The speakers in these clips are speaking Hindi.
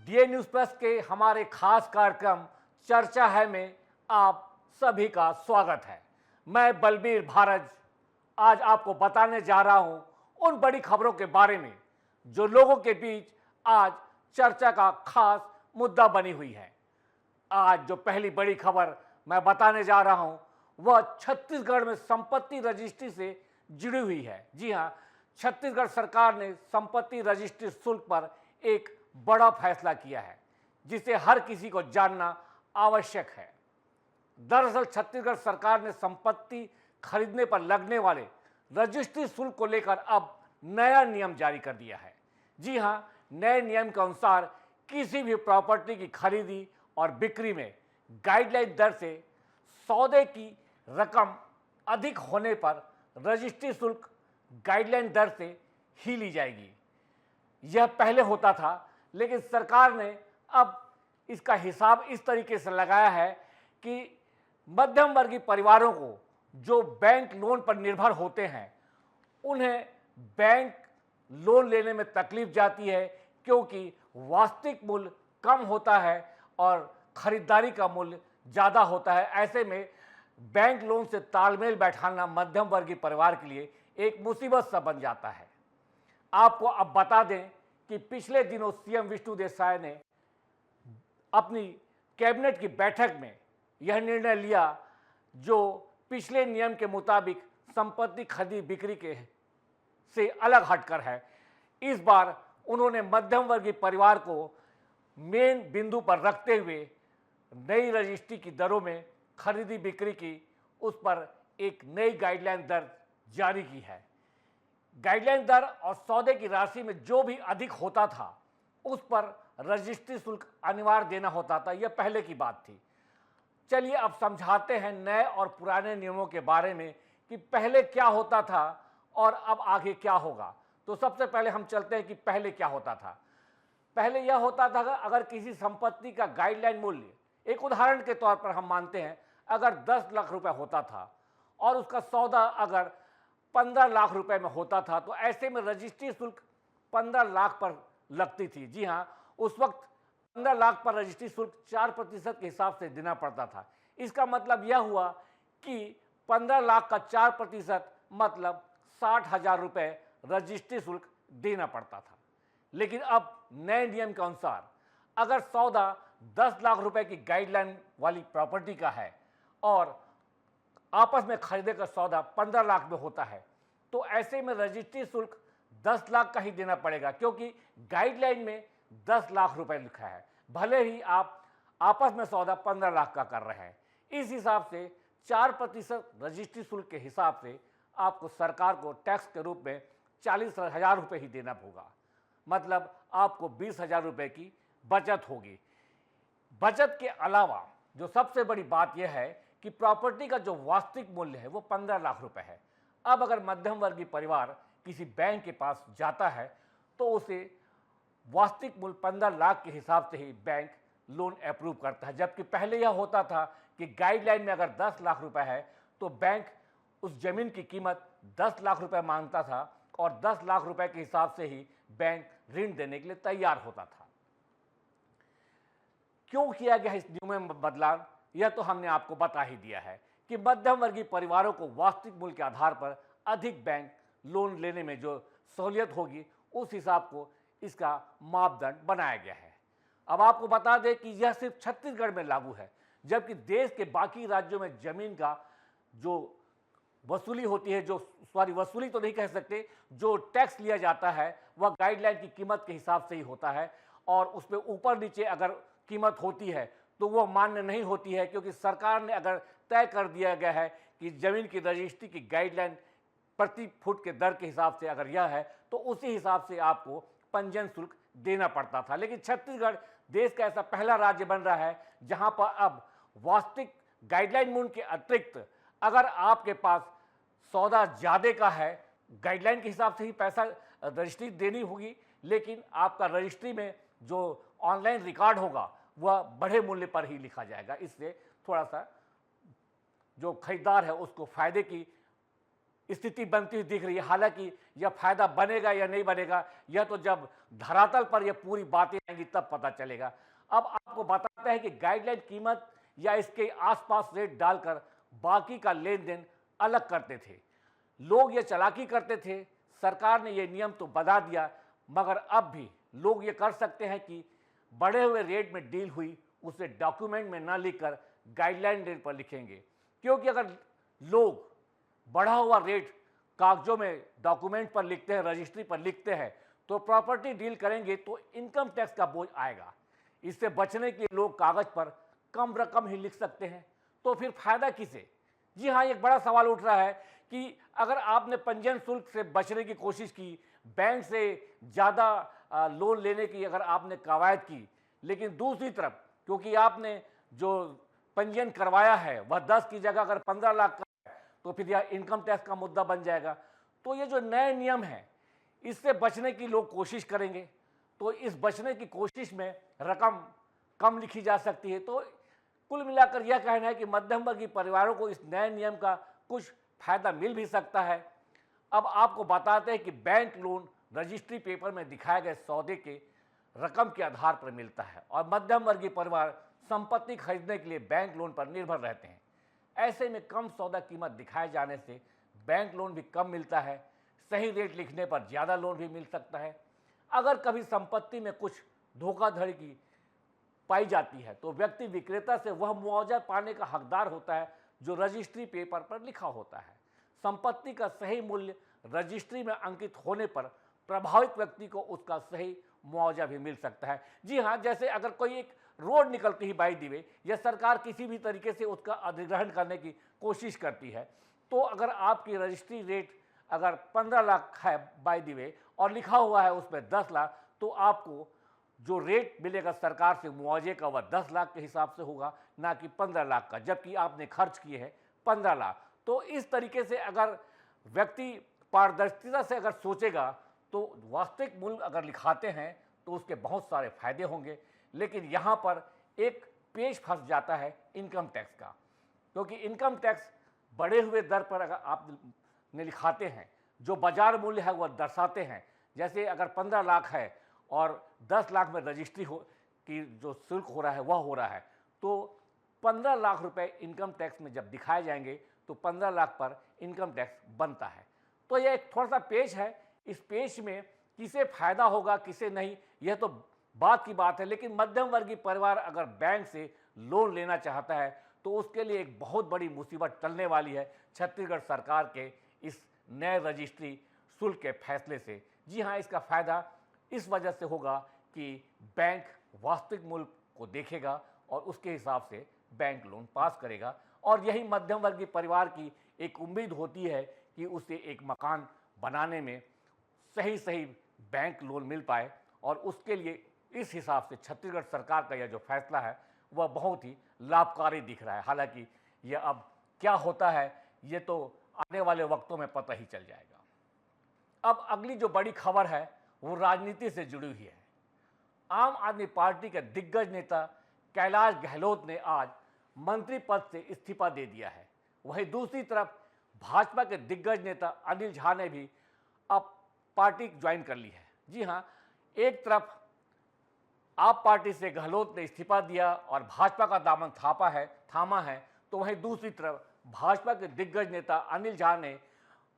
डीए न्यूज़ प्लस के हमारे खास कार्यक्रम चर्चा है में आप सभी का स्वागत है। मैं बलबीर भारज आज आपको बताने जा रहा हूं उन बड़ी खबरों के बारे में जो लोगों के बीच आज चर्चा का खास मुद्दा बनी हुई है। आज जो पहली बड़ी खबर मैं बताने जा रहा हूं वह छत्तीसगढ़ में संपत्ति रजिस्ट्री से जुड़ी हुई है। जी हां, छत्तीसगढ़ सरकार ने संपत्ति रजिस्ट्री शुल्क पर एक बड़ा फैसला किया है जिसे हर किसी को जानना आवश्यक है। दरअसल छत्तीसगढ़ सरकार ने संपत्ति खरीदने पर लगने वाले रजिस्ट्री शुल्क को लेकर अब नया नियम जारी कर दिया है। जी हां, नए नियम के अनुसार किसी भी प्रॉपर्टी की खरीदी और बिक्री में गाइडलाइन दर से सौदे की रकम अधिक होने पर रजिस्ट्री शुल्क गाइडलाइन दर से ही ली जाएगी। यह पहले होता था, लेकिन सरकार ने अब इसका हिसाब इस तरीके से लगाया है कि मध्यम वर्गीय परिवारों को जो बैंक लोन पर निर्भर होते हैं उन्हें बैंक लोन लेने में तकलीफ जाती है, क्योंकि वास्तविक मूल्य कम होता है और खरीदारी का मूल्य ज़्यादा होता है। ऐसे में बैंक लोन से तालमेल बैठाना मध्यम वर्गीय परिवार के लिए एक मुसीबत सा बन जाता है। आपको अब बता दें कि पिछले दिनों सीएम विष्णुदेव साय ने अपनी कैबिनेट की बैठक में यह निर्णय लिया जो पिछले नियम के मुताबिक संपत्ति खरीद बिक्री के से अलग हटकर है। इस बार उन्होंने मध्यम वर्गीय परिवार को मेन बिंदु पर रखते हुए नई रजिस्ट्री की दरों में खरीदी बिक्री की उस पर एक नई गाइडलाइन दर जारी की है। गाइडलाइन दर और सौदे की राशि में जो भी अधिक होता था उस पर रजिस्ट्री शुल्क अनिवार्य देना होता था। यह पहले की बात थी। चलिए अब समझाते हैं नए और पुराने नियमों के बारे में कि पहले क्या होता था और अब आगे क्या होगा। तो सबसे पहले हम चलते हैं कि पहले क्या होता था। पहले यह होता था कि अगर किसी संपत्ति का गाइडलाइन मूल्य, एक उदाहरण के तौर पर हम मानते हैं, अगर 10 लाख रुपए होता था और उसका सौदा अगर 15 लाख रुपए में होता था, तो ऐसे में रजिस्ट्री शुल्क 15 लाख पर लगती थी। जी हाँ, उस वक्त 15 लाख पर रजिस्ट्री शुल्क 4% के हिसाब से देना पड़ता था। इसका मतलब यह हुआ कि 15 लाख का 4% मतलब 60,000 रुपये रजिस्ट्री शुल्क देना पड़ता था। लेकिन अब नए नियम के अनुसार अगर सौदा 10 लाख रुपए की गाइडलाइन वाली प्रॉपर्टी का है और आपस में खरीदे का सौदा 15 लाख में होता है, तो ऐसे में रजिस्ट्री शुल्क 10 लाख का ही देना पड़ेगा, क्योंकि गाइडलाइन में 10 लाख रुपए लिखा है, भले ही आप आपस में सौदा 15 लाख का कर रहे हैं। इस हिसाब से 4% रजिस्ट्री शुल्क के हिसाब से आपको सरकार को टैक्स के रूप में 40,000 रुपये ही देना होगा। मतलब आपको 20,000 रुपये की बचत होगी। बचत के अलावा जो सबसे बड़ी बात यह है कि प्रॉपर्टी का जो वास्तविक मूल्य है वो 15 लाख रुपए है। अब अगर मध्यम वर्गीय परिवार किसी बैंक के पास जाता है तो उसे वास्तविक मूल्य 15 लाख के हिसाब से ही बैंक लोन अप्रूव करता है, जबकि पहले यह होता था कि गाइडलाइन में अगर 10 लाख रुपए है तो बैंक उस जमीन की कीमत 10 लाख रुपए मांगता था और 10 लाख रुपए के हिसाब से ही बैंक ऋण देने के लिए तैयार होता था। क्यों किया गया इस नियम में बदलाव, यह तो हमने आपको बता ही दिया है कि मध्यम वर्गीय परिवारों को वास्तविक मूल्य के आधार पर अधिक बैंक लोन लेने में जो सहूलियत होगी उस हिसाब को इसका मापदंड बनाया गया है। अब आपको बता दें कि यह सिर्फ छत्तीसगढ़ में लागू है, जबकि देश के बाकी राज्यों में जमीन का जो वसूली होती है, वसूली तो नहीं कह सकते, जो टैक्स लिया जाता है वह गाइडलाइन की कीमत के हिसाब से ही होता है और उसमें ऊपर नीचे अगर कीमत होती है तो वो मान्य नहीं होती है, क्योंकि सरकार ने अगर तय कर दिया गया है कि जमीन की रजिस्ट्री की गाइडलाइन प्रति फुट के दर के हिसाब से अगर यह है तो उसी हिसाब से आपको पंजीयन शुल्क देना पड़ता था। लेकिन छत्तीसगढ़ देश का ऐसा पहला राज्य बन रहा है जहां पर अब वास्तविक गाइडलाइन मूल्य के अतिरिक्त अगर आपके पास सौदा ज़्यादा का है, गाइडलाइन के हिसाब से ही पैसा रजिस्ट्री देनी होगी, लेकिन आपका रजिस्ट्री में जो ऑनलाइन रिकॉर्ड होगा वह बड़े मूल्य पर ही लिखा जाएगा। इससे थोड़ा सा जो खरीदार है उसको फायदे की स्थिति बनती हुई दिख रही है। हालांकि यह फायदा बनेगा या नहीं बनेगा, यह तो जब धरातल पर यह पूरी बातें आएंगी तब पता चलेगा। अब आपको बताते हैं कि गाइडलाइन कीमत या इसके आसपास रेट डालकर बाकी का लेन देन अलग करते थे। लोग ये चालाकी करते थे। सरकार ने ये नियम तो बता दिया, मगर अब भी लोग ये कर सकते हैं कि बढ़े हुए रेट में डील हुई उसे डॉक्यूमेंट में ना लिखकर गाइडलाइन रेट पर लिखेंगे। क्योंकि अगर लोग बढ़ा हुआ रेट कागजों में डॉक्यूमेंट पर लिखते हैं, रजिस्ट्री पर लिखते हैं, तो प्रॉपर्टी डील करेंगे तो इनकम टैक्स का बोझ आएगा। इससे बचने के लिए लोग कागज पर कम रकम ही लिख सकते हैं, तो फिर फायदा किसे? जी हाँ, एक बड़ा सवाल उठ रहा है कि अगर आपने पंजीयन शुल्क से बचने की कोशिश की, बैंक से ज़्यादा लोन लेने की अगर आपने कवायद की, लेकिन दूसरी तरफ क्योंकि आपने जो पंजीयन करवाया है वह 10 की जगह अगर 15 लाख का है, तो फिर यह इनकम टैक्स का मुद्दा बन जाएगा। तो ये जो नए नियम हैं, इससे बचने की लोग कोशिश करेंगे, तो इस बचने की कोशिश में रकम कम लिखी जा सकती है। तो कुल मिलाकर यह कहना है कि मध्यम वर्गीय परिवारों को इस नए नियम का कुछ फायदा मिल भी सकता है। अब आपको बताते हैं कि बैंक लोन रजिस्ट्री पेपर में दिखाए गए सौदे के रकम के आधार पर मिलता है और मध्यम वर्गीय परिवार संपत्ति खरीदने के लिए बैंक लोन पर निर्भर रहते हैं। ऐसे में कम सौदा कीमत दिखाए जाने से बैंक लोन भी कम मिलता है। सही रेट लिखने पर ज़्यादा लोन भी मिल सकता है। अगर कभी संपत्ति में कुछ धोखाधड़ी की पाई जाती है तो व्यक्ति विक्रेता से वह मुआवजा पाने का हकदार होता है जो रजिस्ट्री पेपर पर लिखा होता है। संपत्ति का सही मूल्य रजिस्ट्री में अंकित होने पर प्रभावित व्यक्ति को उसका सही मुआवजा भी मिल सकता है। जी हाँ, जैसे अगर कोई एक रोड निकलती है बाय द वे, या सरकार किसी भी तरीके से उसका अधिग्रहण करने की कोशिश करती है, तो अगर आपकी रजिस्ट्री रेट अगर 15 लाख है बाय द वे और लिखा हुआ है उसमें 10 लाख, तो आपको जो रेट मिलेगा सरकार से मुआवजे का वह 10 लाख के हिसाब से होगा, ना कि 15 लाख का, जबकि आपने खर्च किए हैं 15 लाख। तो इस तरीके से अगर व्यक्ति पारदर्शिता से अगर सोचेगा तो वास्तविक मूल्य अगर लिखाते हैं तो उसके बहुत सारे फायदे होंगे। लेकिन यहाँ पर एक पेच फंस जाता है इनकम टैक्स का, क्योंकि इनकम टैक्स बढ़े हुए दर पर अगर आप ने लिखाते हैं, जो बाजार मूल्य है वह दर्शाते हैं। जैसे अगर 15 लाख है और 10 लाख में रजिस्ट्री हो की जो शुल्क हो रहा है वह हो रहा है, तो 15 लाख रुपए इनकम टैक्स में जब दिखाए जाएंगे तो 15 लाख पर इनकम टैक्स बनता है। तो यह एक थोड़ा सा पेच है। इस पेच में किसे फायदा होगा किसे नहीं, यह तो बात की बात है। लेकिन मध्यम वर्गीय परिवार अगर बैंक से लोन लेना चाहता है तो उसके लिए एक बहुत बड़ी मुसीबत टलने वाली है छत्तीसगढ़ सरकार के इस नए रजिस्ट्री शुल्क के फैसले से। जी हाँ, इसका फायदा इस वजह से होगा कि बैंक वास्तविक मूल्य को देखेगा और उसके हिसाब से बैंक लोन पास करेगा। और यही मध्यम वर्गीय परिवार की एक उम्मीद होती है कि उसे एक मकान बनाने में सही सही बैंक लोन मिल पाए, और उसके लिए इस हिसाब से छत्तीसगढ़ सरकार का यह जो फैसला है वह बहुत ही लाभकारी दिख रहा है। हालांकि यह अब क्या होता है ये तो आने वाले वक्तों में पता ही चल जाएगा। अब अगली जो बड़ी खबर है वो राजनीति से जुड़ी हुई है। आम आदमी पार्टी के दिग्गज नेता कैलाश गहलोत ने आज मंत्री पद से इस्तीफा दे दिया है। वहीं दूसरी तरफ भाजपा के दिग्गज नेता अनिल झा ने भी अब पार्टी ज्वाइन कर ली है। जी हाँ, एक तरफ आप पार्टी से गहलोत ने इस्तीफा दिया और भाजपा का दामन थामा है, तो वहीं दूसरी तरफ भाजपा के दिग्गज नेता अनिल झा ने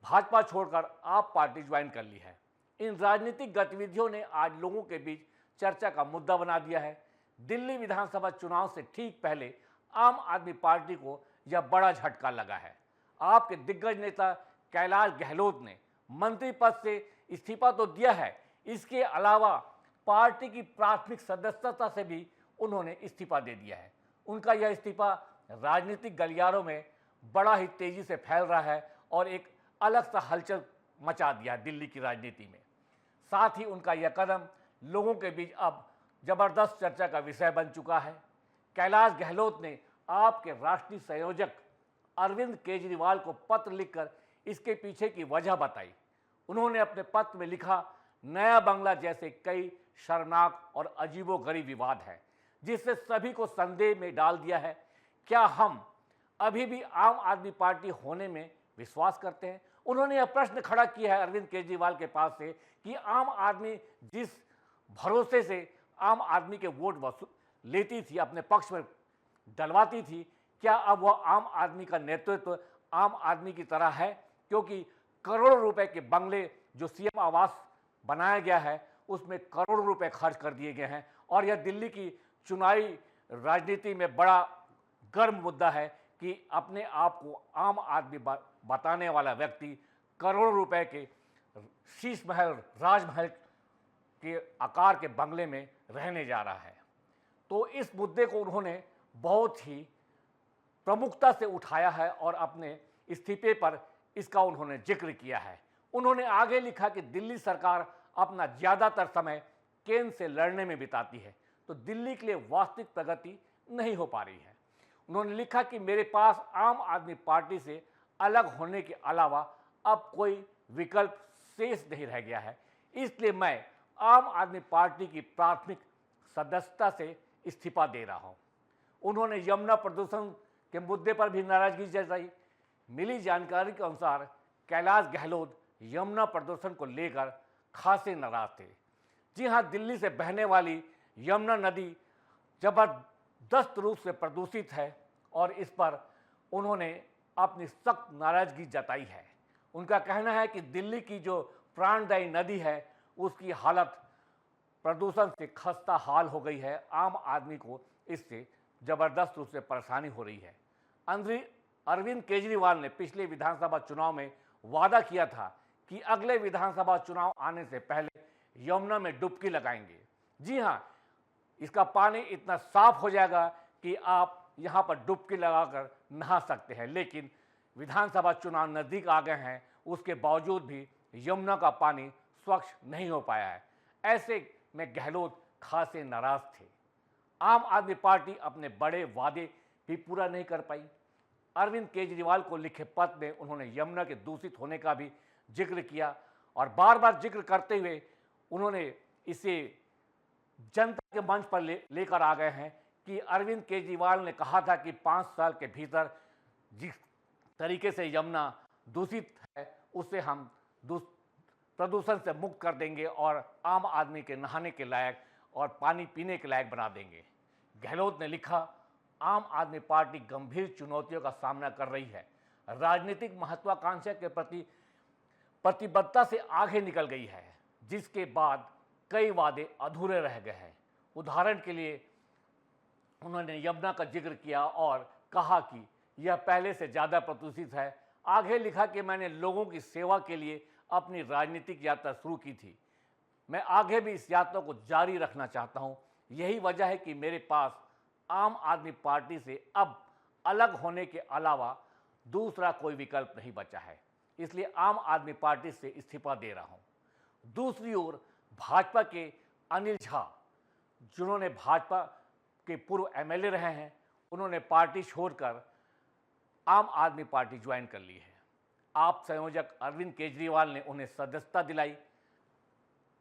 भाजपा छोड़कर आप पार्टी ज्वाइन कर ली है। इन राजनीतिक गतिविधियों ने आज लोगों के बीच चर्चा का मुद्दा बना दिया है। दिल्ली विधानसभा चुनाव से ठीक पहले आम आदमी पार्टी को यह बड़ा झटका लगा है। आपके दिग्गज नेता कैलाश गहलोत ने मंत्री पद से इस्तीफा तो दिया है, इसके अलावा पार्टी की प्राथमिक सदस्यता से भी उन्होंने इस्तीफा दे दिया है। उनका यह इस्तीफा राजनीतिक गलियारों में बड़ा ही तेजी से फैल रहा है और एक अलग सा हलचल मचा दिया है दिल्ली की राजनीति में। साथ ही उनका यह कदम लोगों के बीच अब जबरदस्त चर्चा का विषय बन चुका है। कैलाश गहलोत ने आपके राष्ट्रीय संयोजक अरविंद केजरीवाल को पत्र लिखकर इसके पीछे की वजह बताई। उन्होंने अपने पत्र में लिखा, नया बंगला जैसे कई शर्मनाक और अजीबोगरीब विवाद है जिससे सभी को संदेह में डाल दिया है। क्या हम अभी भी आम आदमी पार्टी होने में विश्वास करते हैं? उन्होंने यह प्रश्न खड़ा किया है अरविंद केजरीवाल के पास से कि आम आदमी जिस भरोसे से आम आदमी के वोट वसूल लेती थी, अपने पक्ष में डलवाती थी, क्या अब वह आम आदमी का नेतृत्व आम आदमी की तरह है? क्योंकि करोड़ों रुपए के बंगले जो सीएम आवास बनाया गया है उसमें करोड़ों रुपए खर्च कर दिए गए हैं और यह दिल्ली की चुनावी राजनीति में बड़ा गर्म मुद्दा है कि अपने आप को आम आदमी बताने वाला व्यक्ति करोड़ों रुपए के शीश महल, राजमहल के आकार के बंगले में रहने जा रहा है। तो इस मुद्दे को उन्होंने बहुत ही प्रमुखता से उठाया है और अपने इस्तीफे पर इसका उन्होंने जिक्र किया है। उन्होंने आगे लिखा कि दिल्ली सरकार अपना ज़्यादातर समय केंद्र से लड़ने में बिताती है, तो दिल्ली के लिए वास्तविक प्रगति नहीं हो पा रही है। उन्होंने लिखा कि मेरे पास आम आदमी पार्टी से अलग होने के अलावा अब कोई विकल्प शेष नहीं रह गया है, इसलिए मैं आम आदमी पार्टी की प्राथमिक सदस्यता से इस्तीफा दे रहा हूं। उन्होंने यमुना प्रदूषण के मुद्दे पर भी नाराजगी जताई। मिली जानकारी के अनुसार कैलाश गहलोत यमुना प्रदूषण को लेकर खासे नाराज थे। जी हां, दिल्ली से बहने वाली यमुना नदी जबरदस्त रूप से प्रदूषित है और इस पर उन्होंने अपनी सख्त नाराजगी जताई है। उनका कहना है कि दिल्ली की जो प्राणदायी नदी है उसकी हालत प्रदूषण से खस्ता हाल हो गई है। आम आदमी को इससे जबरदस्त रूप से परेशानी हो रही है। अरविंद केजरीवाल ने पिछले विधानसभा चुनाव में वादा किया था कि अगले विधानसभा चुनाव आने से पहले यमुना में डुबकी लगाएंगे। जी हां, इसका पानी इतना साफ हो जाएगा कि आप यहां पर डुबकी लगाकर नहा सकते हैं, लेकिन विधानसभा चुनाव नज़दीक आ गए हैं, उसके बावजूद भी यमुना का पानी स्वच्छ नहीं हो पाया है। ऐसे में गहलोत खासे नाराज थे। आम आदमी पार्टी अपने बड़े वादे भी पूरा नहीं कर पाई। अरविंद केजरीवाल को लिखे पत्र में उन्होंने यमुना के दूषित होने का भी जिक्र किया और बार बार जिक्र करते हुए उन्होंने इसे जनता के मंच पर लेकर आ गए हैं कि अरविंद केजरीवाल ने कहा था कि 5 साल के भीतर जिस तरीके से यमुना दूषित है उसे हम प्रदूषण से मुक्त कर देंगे और आम आदमी के नहाने के लायक और पानी पीने के लायक बना देंगे। गहलोत ने लिखा, आम आदमी पार्टी गंभीर चुनौतियों का सामना कर रही है, राजनीतिक महत्वाकांक्षा के प्रति प्रतिबद्धता से आगे निकल गई है, जिसके बाद कई वादे अधूरे रह गए हैं। उदाहरण के लिए उन्होंने यमुना का जिक्र किया और कहा कि यह पहले से ज़्यादा प्रदूषित है। आगे लिखा कि मैंने लोगों की सेवा के लिए अपनी राजनीतिक यात्रा शुरू की थी, मैं आगे भी इस यात्रा को जारी रखना चाहता हूं। यही वजह है कि मेरे पास आम आदमी पार्टी से अब अलग होने के अलावा दूसरा कोई विकल्प नहीं बचा है, इसलिए आम आदमी पार्टी से इस्तीफा दे रहा हूं। दूसरी ओर भाजपा के अनिल झा, जिन्होंने भाजपा के पूर्व एमएलए रहे हैं, उन्होंने पार्टी छोड़कर आम आदमी पार्टी ज्वाइन कर ली है। आप संयोजक अरविंद केजरीवाल ने उन्हें सदस्यता दिलाई।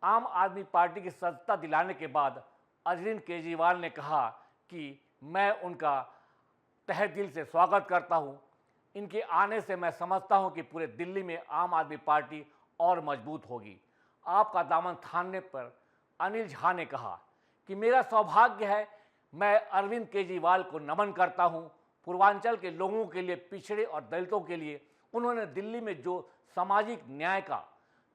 आम आदमी पार्टी की सदस्यता दिलाने के बाद अरविंद केजरीवाल ने कहा कि मैं उनका तहे दिल से स्वागत करता हूं। इनके आने से मैं समझता हूं कि पूरे दिल्ली में आम आदमी पार्टी और मजबूत होगी। आपका दामन थामने पर अनिल झा ने कहा कि मेरा सौभाग्य है, मैं अरविंद केजरीवाल को नमन करता हूं। पूर्वांचल के लोगों के लिए, पिछड़े और दलितों के लिए उन्होंने दिल्ली में जो सामाजिक न्याय का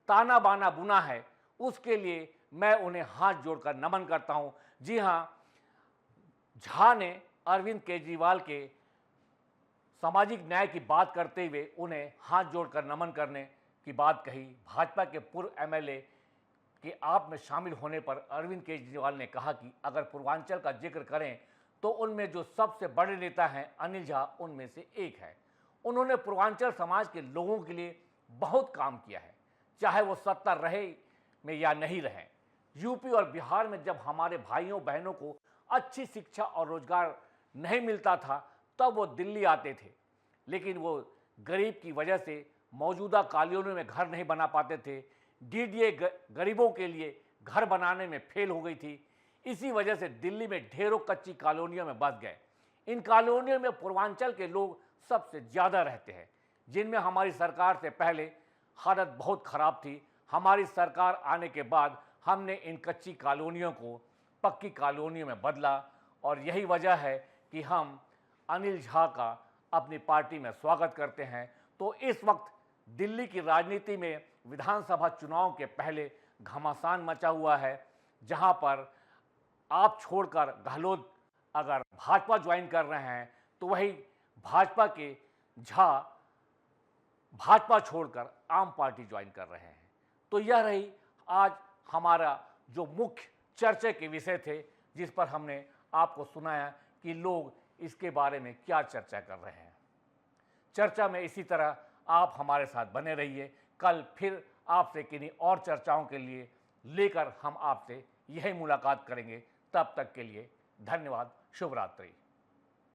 ताना बाना बुना है, उसके लिए मैं उन्हें हाथ जोड़कर नमन करता हूं। जी हां, झा ने अरविंद केजरीवाल के सामाजिक न्याय की बात करते हुए उन्हें हाथ जोड़कर नमन करने की बात कही। भाजपा के पूर्व एमएलए के आप में शामिल होने पर अरविंद केजरीवाल ने कहा कि अगर पूर्वांचल का जिक्र करें तो उनमें जो सबसे बड़े नेता हैं अनिल झा उनमें से एक है। उन्होंने पूर्वांचल समाज के लोगों के लिए बहुत काम किया है, चाहे वो सत्ता रहे में या नहीं रहे। यूपी और बिहार में जब हमारे भाइयों बहनों को अच्छी शिक्षा और रोजगार नहीं मिलता था तब वो दिल्ली आते थे, लेकिन वो गरीब की वजह से मौजूदा कॉलोनियों में घर नहीं बना पाते थे। डीडीए गरीबों के लिए घर बनाने में फेल हो गई थी। इसी वजह से दिल्ली में ढेरों कच्ची कॉलोनियों में बस गए। इन कॉलोनियों में पूर्वांचल के लोग सबसे ज़्यादा रहते हैं, जिनमें हमारी सरकार से पहले हालत बहुत ख़राब थी। हमारी सरकार आने के बाद हमने इन कच्ची कॉलोनियों को पक्की कॉलोनियों में बदला और यही वजह है कि हम अनिल झा का अपनी पार्टी में स्वागत करते हैं। तो इस वक्त दिल्ली की राजनीति में विधानसभा चुनाव के पहले घमासान मचा हुआ है, जहां पर आप छोड़कर गहलोत अगर भाजपा ज्वाइन कर रहे हैं तो वही भाजपा के झा भाजपा छोड़कर आम पार्टी ज्वाइन कर रहे हैं। तो यह रही आज हमारा जो मुख्य चर्चा के विषय थे, जिस पर हमने आपको सुनाया कि लोग इसके बारे में क्या चर्चा कर रहे हैं। चर्चा में इसी तरह आप हमारे साथ बने रहिए। कल फिर आपसे किन्हीं और चर्चाओं के लिए लेकर हम आपसे यही मुलाकात करेंगे। तब तक के लिए धन्यवाद। शुभ रात्रि।